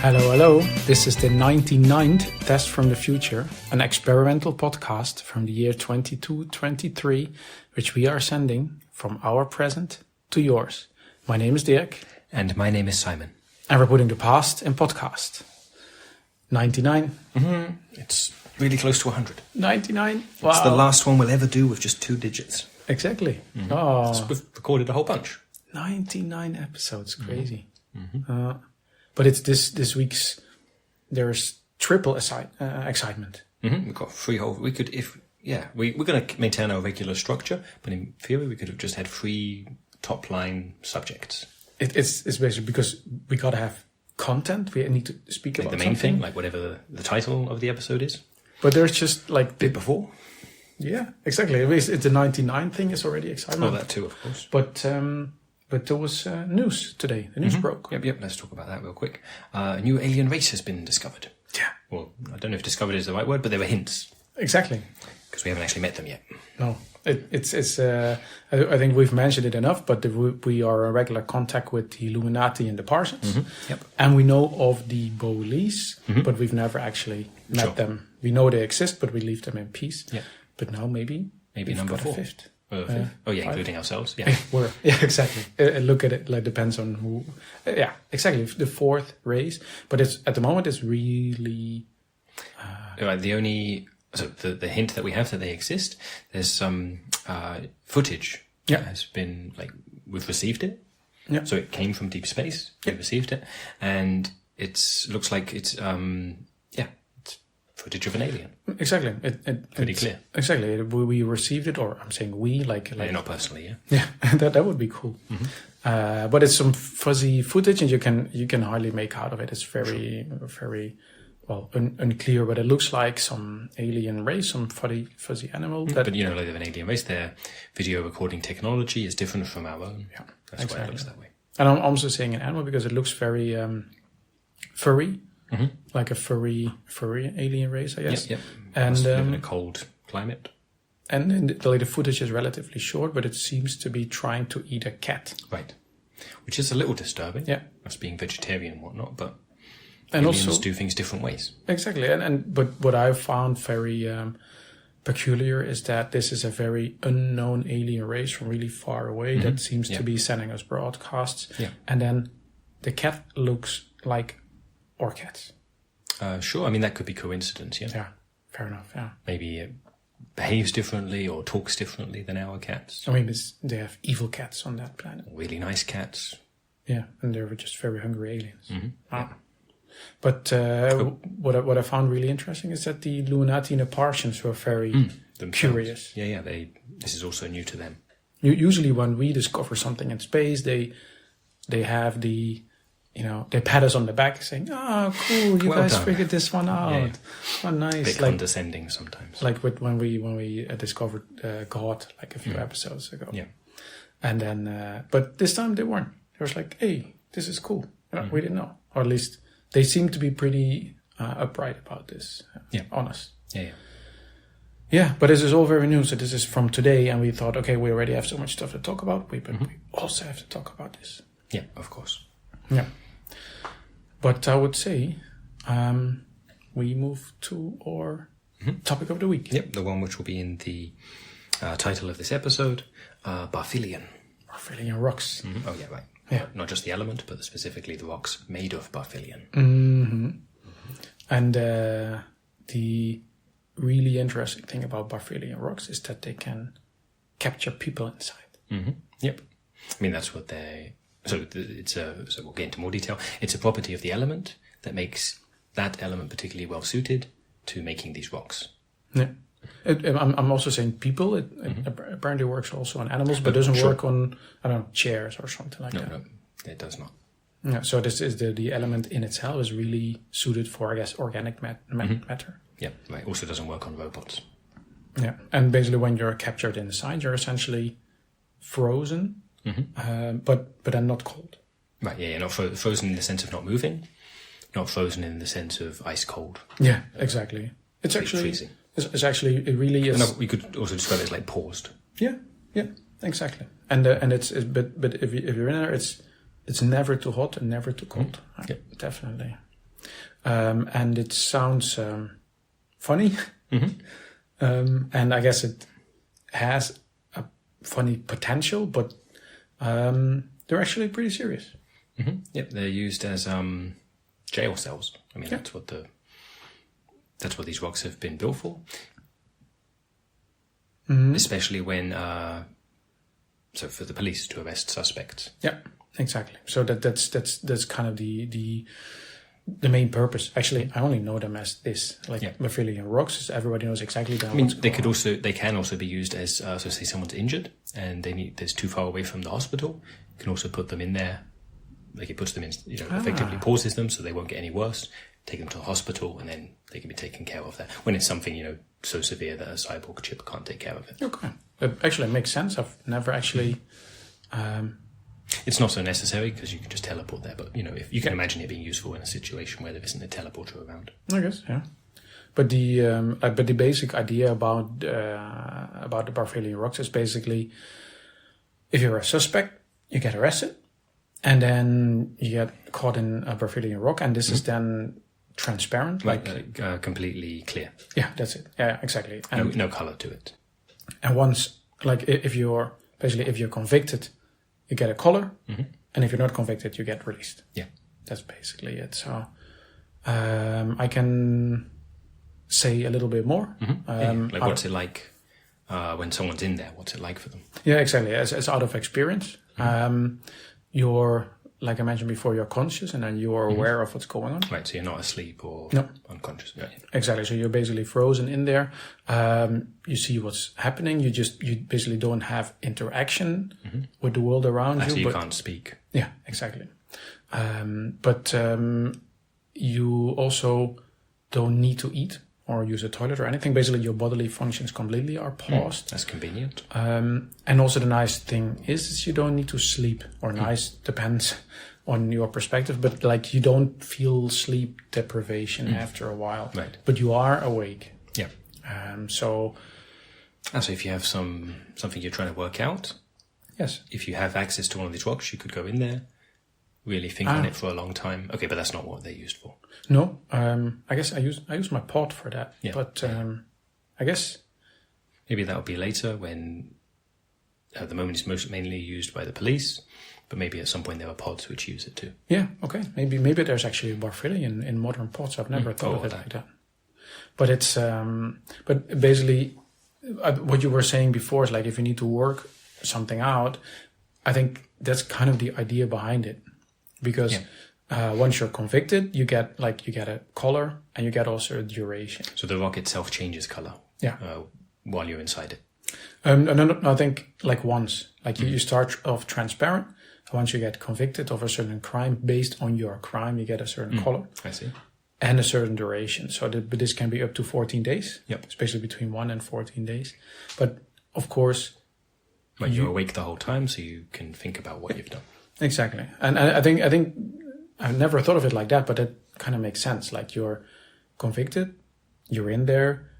Hello. This is the 99th Test from the Future, an experimental podcast from the year 2223, which we are sending from our present to yours. My name is Dirk. And my name is Simon. And we're putting the past in podcast. 99. Mm-hmm. It's really close to 100. 99. Wow. It's the last one we'll ever do with just 2 digits. Exactly. Mm-hmm. Oh. So we've recorded a whole bunch. 99 episodes. Crazy. Mm-hmm. But it's this week's, there's triple excitement. Mm-hmm. We've got 3 whole, we're going to maintain our regular structure, but in theory we could have just had 3 top line subjects. It's basically because we got to have content. We need to speak about the main something. thing, like whatever the title of the episode is. But there's just like bit before. Yeah, exactly. It's the 99 thing is already excitement. Oh, that too, of course. But there was news today. The news broke. Yep. Let's talk about that real quick. A new alien race has been discovered. Yeah. Well, I don't know if discovered is the right word, but there were hints. Exactly. Because we haven't actually met them yet. No. It's I think we've mentioned it enough, but we are in regular contact with the Illuminati and the Parsons. Mm-hmm. Yep. And we know of the Bolees, but we've never actually met them. We know they exist, but we leave them in peace. Yeah. But now maybe number 4. Fifth. Including ourselves. Yeah. Exactly. Look at it. Like depends on who. Yeah, exactly. The 4th race, but it's at the moment it's really. The hint that we have that they exist. There's some footage. Yeah. That has been we've received it. Yeah. So it came from deep space. We received it, and looks like it's footage of an alien. Exactly. Pretty clear. Exactly. We received it, or I'm saying we, like not personally, yeah. Yeah, that would be cool. Mm-hmm. But it's some fuzzy footage, and you can hardly make out of it. It's very unclear. But it looks like some alien race, some fuzzy animal. But like an alien race, their video recording technology is different from our own. Yeah, that's exactly. why it looks that way. And I'm also saying an animal because it looks very furry. Mm-hmm. Like a furry alien race, I guess. Yep. And live in a cold climate. And the footage is relatively short, but it seems to be trying to eat a cat. Right. Which is a little disturbing. Yeah. Us being vegetarian and whatnot, but and aliens also do things different ways. Exactly. But what I've found very peculiar is that this is a very unknown alien race from really far away that seems to be sending us broadcasts. Yeah. And then the cat looks like our cats. Sure. I mean, that could be coincidence, yeah? Yeah, fair enough, yeah. Maybe it behaves differently or talks differently than our cats. I mean, they have evil cats on that planet. Really nice cats. Yeah, and they're just very hungry aliens. Mm-hmm. Wow. But what I found really interesting is that the Illuminati and the Parsons were very curious. Yeah. This is also new to them. Usually when we discover something in space, they have the... they pat us on the back saying, "Oh, cool, you guys figured this one out. Yeah. Oh, nice." A bit condescending sometimes. Like when we discovered God like a few episodes ago. Yeah. And then, but this time they weren't. They was like, "Hey, this is cool." We didn't know, or at least they seem to be pretty upright about this. Honest. Yeah. Yeah, but this is all very new. So this is from today, and we thought, okay, we already have so much stuff to talk about, but we also have to talk about this. Yeah, of course. Yeah. But I would say we move to our topic of the week. Yep, the one which will be in the title of this episode, Barfillian. Barfillian Rocks. Mm-hmm. Oh, yeah, right. Yeah. Not just the element, but specifically the rocks made of Barfillian. Mm-hmm. And the really interesting thing about Barfillian Rocks is that they can capture people inside. Mm-hmm. Yep. I mean, that's what they... So we'll get into more detail. It's a property of the element that makes that element particularly well suited to making these rocks. Yeah. I'm also saying people. It apparently works also on animals, but doesn't work on, chairs or something like that. No, it does not. Yeah. So this is the element in itself is really suited for, I guess, organic matter. Yeah. Right. Also doesn't work on robots. Yeah. And basically, when you're captured inside, you're essentially frozen. But then not cold. Right, yeah, not frozen in the sense of not moving, not frozen in the sense of ice cold. Yeah, exactly. It's actually freezing. It's actually, it really is. No, we could also describe it as like paused. Yeah, exactly. And but if you're in there, it's never too hot and never too cold. Yeah, definitely. And it sounds funny. And I guess it has a funny potential, but they're actually pretty serious. Yep, they're used as jail cells. I mean, that's what these rocks have been built for. Especially when, so for the police to arrest suspects. Yeah, exactly. So that's kind of the main purpose. Actually, I only know them as this, like Barfillian Rocks. Everybody knows exactly that. I mean, they can also be used as, so say someone's injured and there's too far away from the hospital. You can also put them in there. Like it puts them in, effectively pauses them so they won't get any worse. Take them to the hospital and then they can be taken care of there. When it's something, so severe that a cyborg chip can't take care of it. Okay. It actually makes sense. I've never actually... It's not so necessary because you can just teleport there. But, if you can imagine it being useful in a situation where there isn't a teleporter around. I guess, yeah. But the basic idea about the Barfillian Rocks is basically, if you're a suspect, you get arrested, and then you get caught in a Barfillian Rock, and this is then transparent, completely clear. Yeah, that's it. Yeah, exactly. And no color to it. And once, if you're convicted, you get a color, and if you're not convicted, you get released. Yeah, that's basically it. So I can say a little bit more. What's it like when someone's in there? What's it like for them? Yeah, exactly. As out of experience, you're, like I mentioned before, you're conscious and then you're aware of what's going on. Right, so you're not asleep or unconscious. Right. Exactly. So you're basically frozen in there. You see what's happening. You basically don't have interaction with the world around you. So you can't speak. Yeah, exactly. But you also don't need to eat or use a toilet or anything. Basically, your bodily functions completely are paused. That's convenient. And also the nice thing is you don't need to sleep, or nice, depends on your perspective, but like you don't feel sleep deprivation after a while. Right. But you are awake. Yeah. So if you have something you're trying to work out, yes. If you have access to one of these rocks, you could go in there, really think on it for a long time. Okay, but that's not what they're used for. No, I guess I use my pod for that. Yeah. But I guess maybe that'll be later when at the moment it's mainly used by the police, but maybe at some point there are pods which use it too. Yeah, okay. Maybe there's actually a Barfillian in modern pods. I've never thought of it like that. But it's but basically what you were saying before is like if you need to work something out, I think that's kind of the idea behind it. Because once you're convicted, you get a color and you get also a duration. So the rock itself changes color. Yeah. While you're inside it. No, I think like once, you start off transparent. Once you get convicted of a certain crime, based on your crime, you get a certain color. I see. And a certain duration. So but this can be up to 14 days. Yep. Especially between 1 and 14 days. But of course, you're awake the whole time, so you can think about what you've done. Exactly. And I think I've never thought of it like that, but it kind of makes sense. Like you're convicted, you're in there,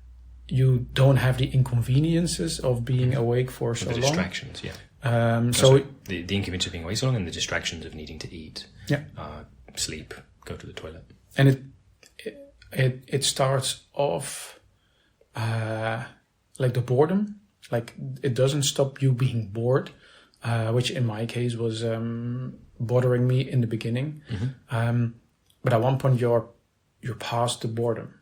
you don't have the inconveniences of being awake for so long. The distractions, yeah. So the inconvenience of being awake so long and the distractions of needing to eat, sleep, go to the toilet. And it starts off like the boredom. Like it doesn't stop you being bored. Which in my case was bothering me in the beginning. But at one point you're past the boredom.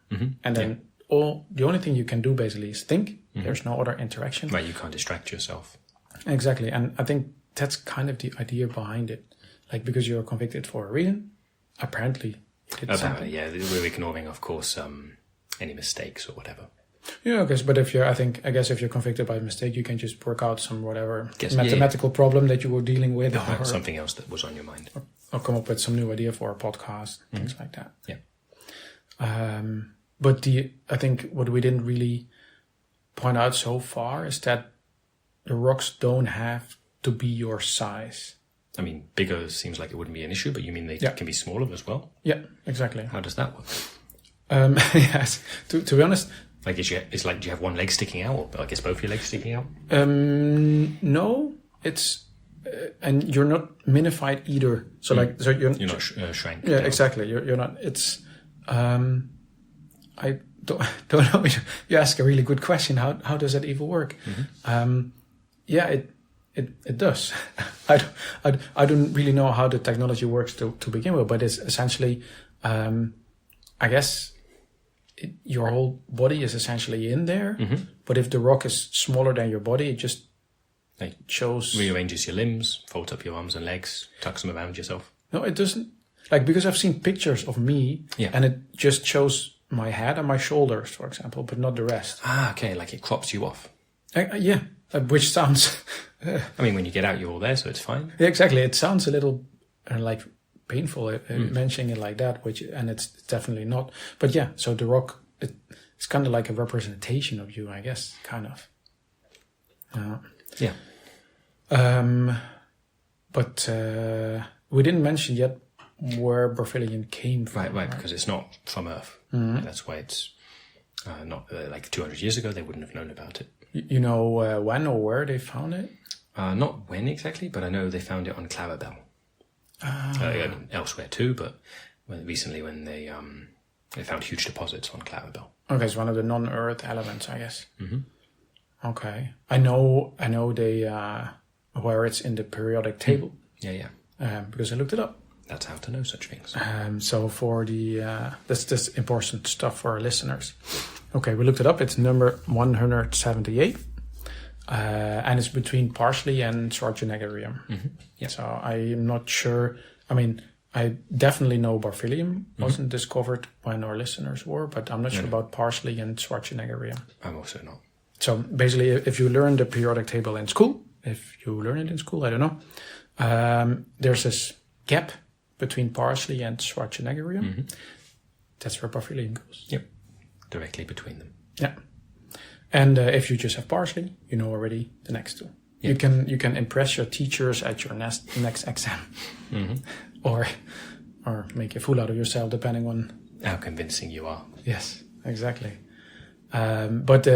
And then the only thing you can do basically is think. There's no other interaction. Right, you can't distract yourself. Exactly. And I think that's kind of the idea behind it. Like because you're convicted for a reason, apparently you did something. Yeah, we're ignoring, of course, any mistakes or whatever. Yeah, I guess. But if you're convicted by a mistake, you can just work out some mathematical problem that you were dealing with, or something else that was on your mind, or come up with some new idea for a podcast, things like that. Yeah. But I think what we didn't really point out so far is that the rocks don't have to be your size. I mean, bigger seems like it wouldn't be an issue, but you mean they can be smaller as well? Yeah, exactly. How does that work? Yes. To be honest. Like, do you have one leg sticking out, or I guess both your legs sticking out? No, it's, and you're not minified either. So you're not shrank. Yeah, down. Exactly. You're not. It's I don't know. You ask a really good question. How does that even work? Yeah, it does. I don't really know how the technology works to begin with, but it's essentially, I guess, your whole body is essentially in there. But if the rock is smaller than your body, it just shows... Rearranges your limbs, folds up your arms and legs, tucks them around yourself. No, it doesn't. Like, because I've seen pictures of me, and it just shows my head and my shoulders, for example, but not the rest. Ah, okay, like it crops you off. Yeah, which sounds... I mean, when you get out, you're all there, so it's fine. Yeah, exactly. It sounds a little like painful mentioning it like that, and it's definitely not. But yeah, so the rock, it's kind of like a representation of you, I guess, kind of. Yeah. But we didn't mention yet where Barfillian came from. Right, because it's not from Earth. That's why it's not like 200 years ago, they wouldn't have known about it. You know when or where they found it? Not when exactly, but I know they found it on Clarabelle. I mean, elsewhere too, but recently when they found huge deposits on Clarabelle. Okay, it's one of the non-Earth elements, I guess. Okay, I know they where it's in the periodic table. Yeah. Because I looked it up. That's how to know such things. So for the that's important stuff for our listeners. Okay, we looked it up. It's number 178, and it's between Parsley and Schwarzeneggerium. Yeah. So I'm not sure. I mean, I definitely know Barfillian wasn't discovered when our listeners were, but I'm not sure about Parsley and Schwarzeneggerium. I'm also not. So basically, if you learn the periodic table in school, if you learn it in school, I don't know, there's this gap between Parsley and Schwarzeneggerium. That's where Barfillian goes. Yep. Directly between them. Yeah. And if you just have Parsley, you know already the next two. Yep. You can impress your teachers at your next exam. Or make a fool out of yourself, depending on how convincing you are. Yes, exactly. But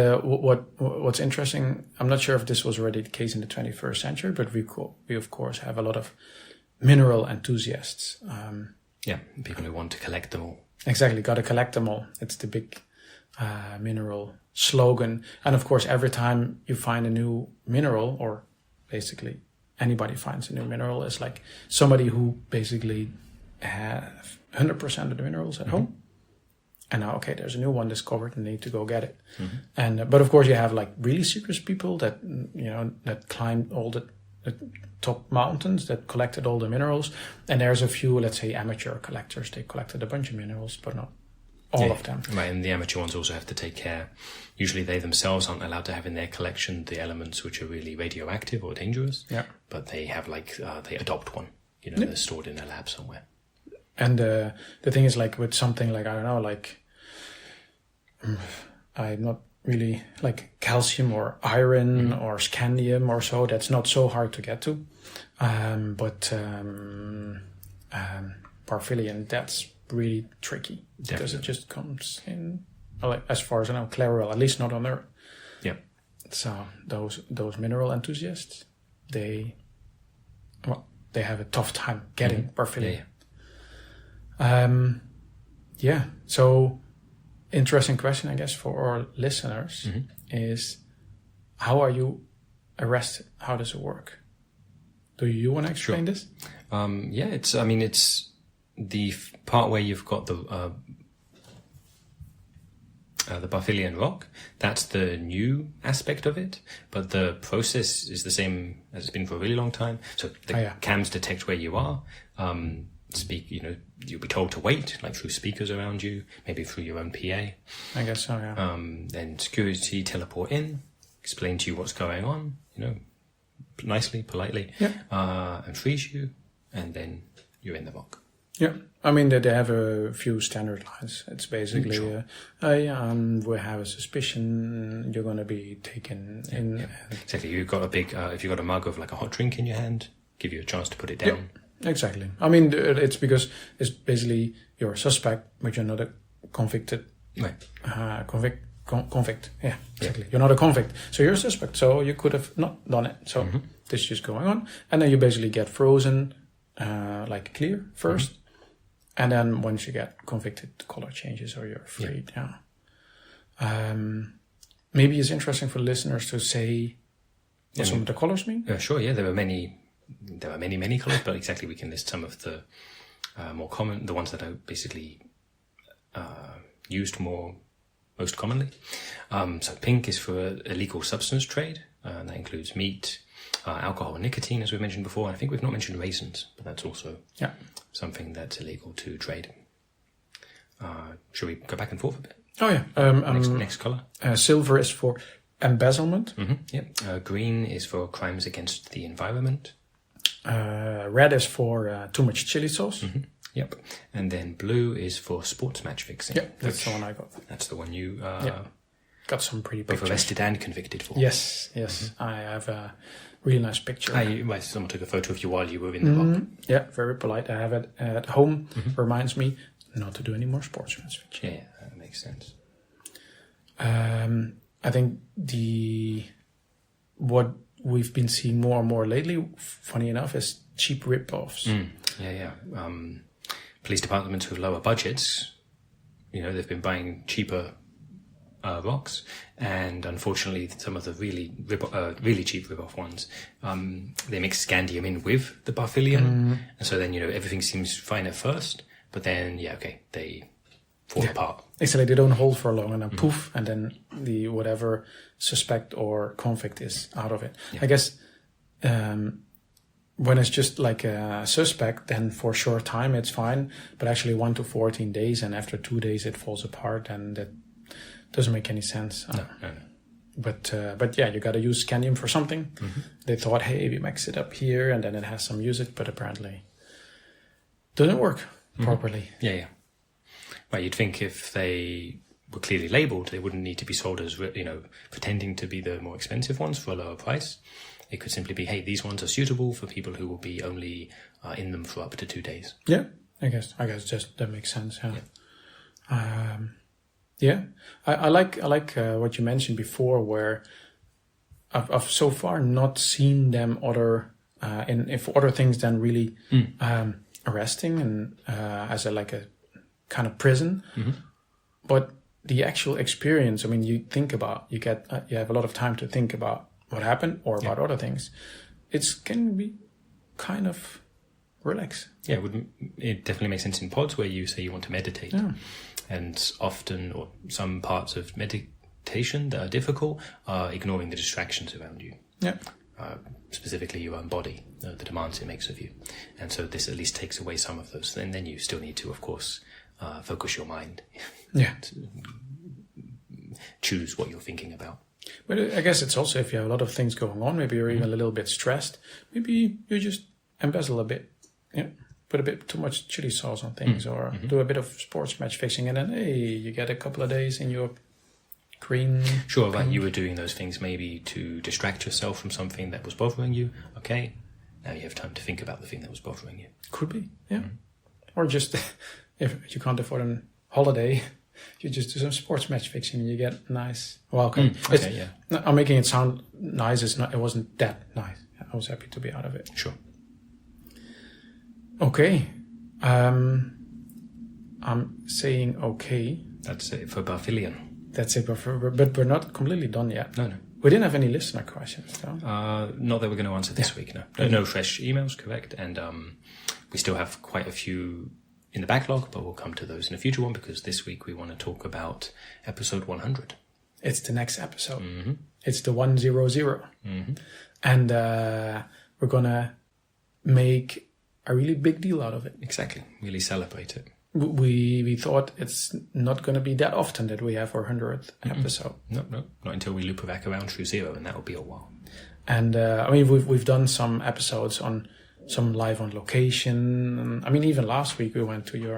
what's interesting, I'm not sure if this was already the case in the 21st century, but we of course have a lot of mineral enthusiasts. People who want to collect them all. Exactly, got to collect them all. It's the big mineral slogan. And of course, every time you find a new mineral, or basically anybody finds a new mineral, it's like somebody who basically have 100% of the minerals at home. And now, okay, there's a new one discovered and need to go get it. And but of course, you have like really serious people that that climbed all the top mountains, that collected all the minerals. And there's a few, let's say, amateur collectors. They collected a bunch of minerals, but not all of them. Right, and the amateur ones also have to take care. Usually, they themselves aren't allowed to have in their collection the elements which are really radioactive or dangerous. Yeah. But they have they adopt one. They're stored in a lab somewhere. And the thing is, like with something like, I don't know, like I'm not really like calcium or iron or scandium or so. That's not so hard to get to. But Barfillian, that's really tricky. Definitely. Because it just comes in, as far as I know, Clarabelle, at least not on Earth. Yeah. So those mineral enthusiasts, they have a tough time getting Barfillian. Yeah. So interesting question, I guess, for our listeners is, how are you arrested? How does it work? Do you want to explain this? It's the part where you've got the Barfillian rock. That's the new aspect of it, but the process is the same as it's been for a really long time. So the cams detect where you are. You'll be told to wait, like through speakers around you, maybe through your own PA. I guess so, yeah. Then security teleport in, explain to you what's going on, nicely, politely, and freeze you, and then you're in the rock. Yeah, I mean, they have a few standard lines. It's basically, we have a suspicion you're going to be taken in. Yeah. Exactly. You've got if you've got a mug of like a hot drink in your hand, give you a chance to put it down. Yeah. Exactly. I mean, it's because it's basically you're a suspect, but you're not a convicted. Right. Convict. Yeah, exactly. Yeah. You're not a convict, so you're a suspect. So you could have not done it. So this is just going on, and then you basically get frozen, like clear first, And then once you get convicted, the color changes or you're freed. Yeah. Maybe it's interesting for listeners to say what some of the colors mean. Sure. Yeah, there are many colors, but exactly we can list some of the more common, the ones that are basically used most commonly. So pink is for illegal substance trade. And that includes meat, alcohol, and nicotine, as we mentioned before. I think we've not mentioned raisins, but that's also something that's illegal to trade. Should we go back and forth a bit? Oh, yeah. Next color. Silver is for embezzlement. Green is for crimes against the environment. Red is for too much chili sauce. Yep. And then blue is for sports match fixing. Yeah, that's the one I got. That's the one you got some pretty both pictures. Arrested and convicted for. Yes. I have a really nice picture. Someone took a photo of you while you were in the box. Yeah, very polite. I have it at home. Reminds me not to do any more sports match fixing. Yeah, that makes sense. I think what we've been seeing more and more lately, funny enough, is cheap rip-offs. Police departments with lower budgets, they've been buying cheaper rocks, and unfortunately, some of the really cheap rip-off ones, they mix scandium in with the Barfillian, and so then everything seems fine at first, but then they fall apart. Exactly, they don't hold for long, and then poof, and then the whatever suspect or convict is out of it. Yeah. I guess when it's just like a suspect, then for a short time it's fine, but actually 1 to 14 days, and after 2 days it falls apart, and that doesn't make any sense. No. But yeah, you got to use scandium for something. They thought, hey, we mix it up here, and then it has some usage, but apparently doesn't work properly. Yeah. Right, you'd think if they were clearly labelled, they wouldn't need to be sold as, pretending to be the more expensive ones for a lower price. It could simply be, hey, these ones are suitable for people who will be only in them for up to 2 days. Yeah, I guess just that makes sense. Yeah. I like what you mentioned before, where I've so far not seen them for other things than really arresting and as a kind of prison, but the actual experience. I mean, you have a lot of time to think about what happened or about other things. It can be kind of relax. Yeah, it definitely makes sense in pods where you say you want to meditate, and often or some parts of meditation that are difficult are ignoring the distractions around you. Yeah. Specifically your own body, the demands it makes of you, and so this at least takes away some of those. And then you still need to, of course, focus your mind. To choose what you're thinking about. But I guess it's also if you have a lot of things going on, maybe you're even a little bit stressed. Maybe you just embezzle a bit, put a bit too much chili sauce on things, or do a bit of sports match fixing, and then you get a couple of days in your green. Sure, right. You were doing those things maybe to distract yourself from something that was bothering you. Okay, now you have time to think about the thing that was bothering you. Could be, or just if you can't afford a holiday. You just do some sports match fixing and you get nice. Well, I'm making it sound nice. It wasn't that nice. I was happy to be out of it. Sure. Okay. I'm saying okay. That's it for Barfillian. That's it, but we're not completely done yet. No. We didn't have any listener questions, though. Not that we're going to answer this week, no. No fresh emails, correct. And we still have quite a few in the backlog, but we'll come to those in a future one, because this week we want to talk about episode 100. It's the next episode. It's the 100. And we're going to make a really big deal out of it. Exactly. Really celebrate it. We thought it's not going to be that often that we have our 100th episode. No, not until we loop back around through 0, and that will be a while. And I mean, we've done some episodes on some live on location. I mean, even last week we went to your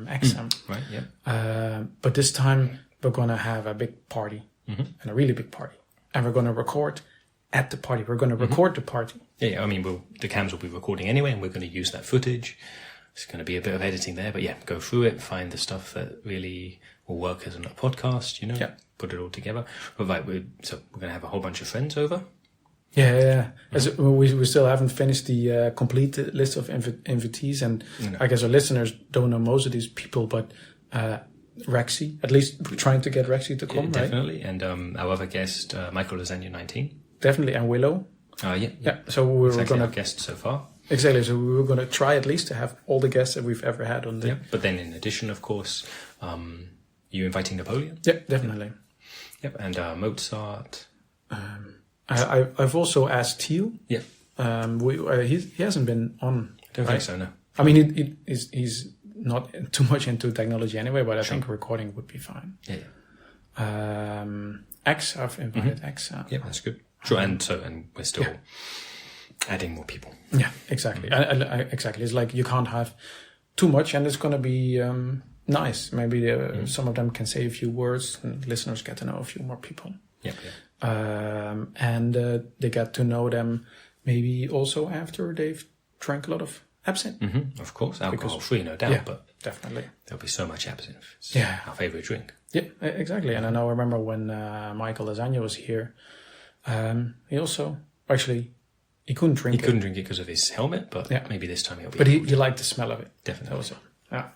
exam. Right, yeah. But this time we're going to have a big party, and a really big party. And we're going to record at the party. We're going to record the party. Yeah, I mean, the cams will be recording anyway, and we're going to use that footage. It's going to be a bit of editing there, but go through it, find the stuff that really will work as a podcast, put it all together. But right, so we're going to have a whole bunch of friends over. Yeah. As we still haven't finished the complete list of invitees, and I guess our listeners don't know most of these people, but Rexy, at least we're trying to get Rexy to come, definitely. right? And our other guest, Michael Lasagna 19. Definitely, and Willow. Yeah. So we were exactly going to guests so far. Exactly. So we were going to try at least to have all the guests that we've ever had on the. Yeah. But then, in addition, of course, you inviting Napoleon. Yeah, definitely. Yep, and Mozart. I've also asked Teal. Yeah. He hasn't been on. I don't think so. No. I mean, he's not too much into technology anyway, but I think recording would be fine. Yeah. X, I've invited X. Yeah, that's good. Sure, and we're still adding more people. Yeah, exactly. Exactly. It's like you can't have too much, and it's going to be nice. Maybe some of them can say a few words, and listeners get to know a few more people. Yeah. And they get to know them maybe also after they've drank a lot of absinthe. Mm-hmm. Of course, alcohol-free, no doubt, but definitely there'll be so much absinthe. It's our favourite drink. Yeah, exactly. And I remember when Michael Lasagna was here, he also, actually, he couldn't drink it. He couldn't drink it because of his helmet, but maybe this time he'll be. But he liked the smell of it. Definitely. That was it. Yeah.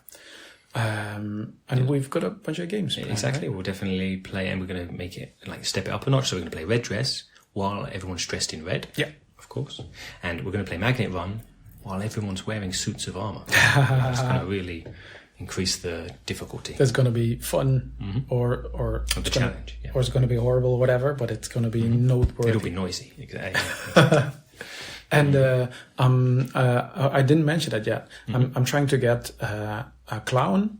And we've got a bunch of games. Exactly. We'll definitely play, and we're going to step it up a notch. So we're going to play Red Dress while everyone's dressed in red. Yeah. Of course. And we're going to play Magnet Run while everyone's wearing suits of armour. That's going to really increase the difficulty. That's going to be fun, or the challenge. Or it's going to be horrible, whatever, but it's going to be noteworthy. It'll be noisy. Exactly. And I didn't mention that yet. I'm trying to get a clown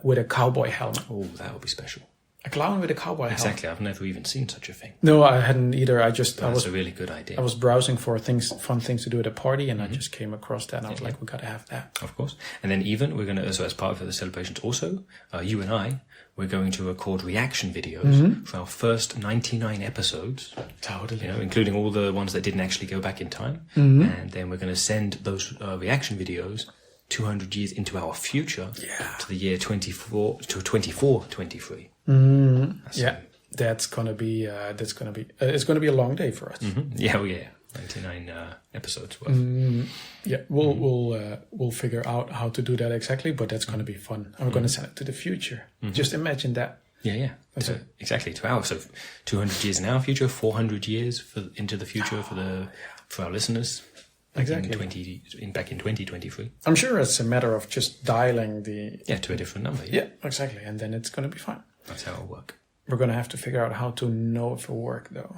with a cowboy helmet. Oh, that would be special. A clown with a cowboy helmet. Exactly. I've never even seen such a thing. No, I hadn't either. That's a really good idea. I was browsing for fun things to do at a party, and I just came across that, and I was like, we got to have that. Of course. And then we're going to, so as part of the celebrations also, you and I, we're going to record reaction videos for our first 99 episodes. Totally. Including all the ones that didn't actually go back in time. And then we're going to send those reaction videos 200 years into our future to the year 2423. That's gonna be it's gonna be a long day for us. Yeah, 99 episodes worth. We'll figure out how to do that exactly, but that's gonna be fun. And we're gonna send it to the future. Just imagine that. Yeah. Exactly. So 200 years in our future, 400 years into the future for our listeners. Exactly. Back in 2023. I'm sure it's a matter of just dialing to a different number. Yeah, exactly. And then it's going to be fine. That's how it'll work. We're going to have to figure out how to know if it'll work, though.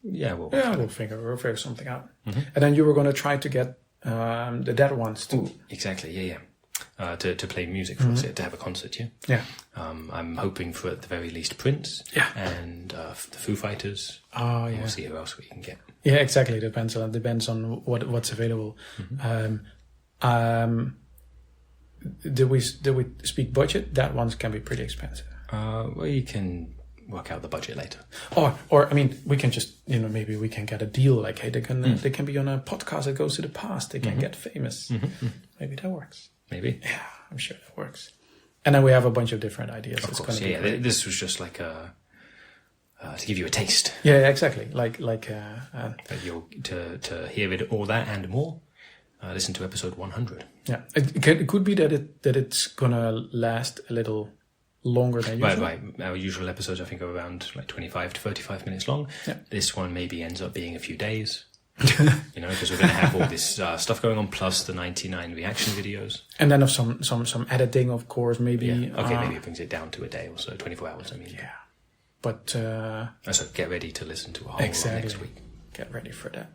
Yeah, we'll figure something out. And then you were going to try to get the dead ones too. Ooh, exactly. Yeah. To play music for us, to have a concert. Yeah. I'm hoping for at the very least Prince. Yeah. And the Foo Fighters. Oh yeah. We'll see who else we can get. Yeah, exactly. Depends on what's available. Did we speak budget? That ones can be pretty expensive. You can work out the budget later. Or I mean, we can just maybe we can get a deal like, hey, they can be on a podcast that goes to the past. They can get famous. Maybe that works. Maybe. Yeah, I'm sure that works. And then we have a bunch of different ideas. Of course, this was just like to give you a taste. Yeah, exactly. Like you'll to hear it all that and more. Listen to episode 100. Yeah, it could be that it's gonna last a little longer than usual. Right. Our usual episodes, I think, are around like 25 to 35 minutes long. Yeah. This one maybe ends up being a few days. Because we're going to have all this stuff going on, plus the 99 reaction videos, and then of some editing, of course. Maybe maybe it brings it down to a day or so, 24 hours. I mean, but so get ready to listen to a whole lot next week. Get ready for that.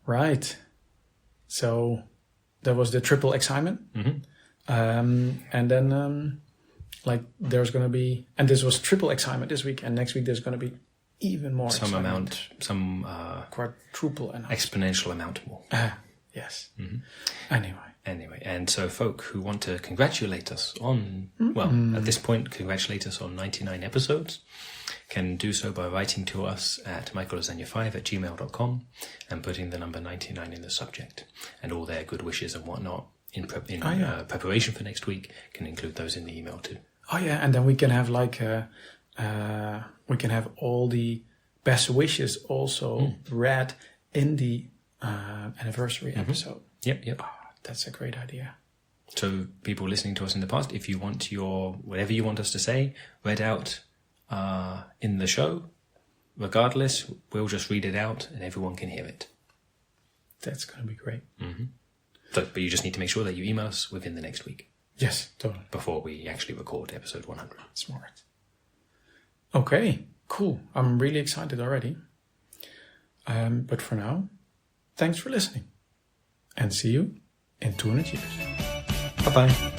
Right. So that was the triple excitement, and then there's going to be, and this was triple excitement this week, and next week there's going to be even more quadruple and exponential amount more. Yes. Anyway, and so folk who want to congratulate us on, at this point, congratulate us on 99 episodes, can do so by writing to us at michaellasagna5@gmail.com and putting the number 99 in the subject, and all their good wishes and whatnot in preparation for next week can include those in the email too. Oh yeah, and then we can have we can have all the best wishes also read in the anniversary episode. Yep. Oh, that's a great idea. So people listening to us in the past, if you want whatever you want us to say read out in the show, regardless, we'll just read it out and everyone can hear it. That's going to be great. But you just need to make sure that you email us within the next week. Yes, totally. Before we actually record episode 100. Smart. Okay, cool. I'm really excited already. But for now, thanks for listening. And see you in 200 years. Bye-bye.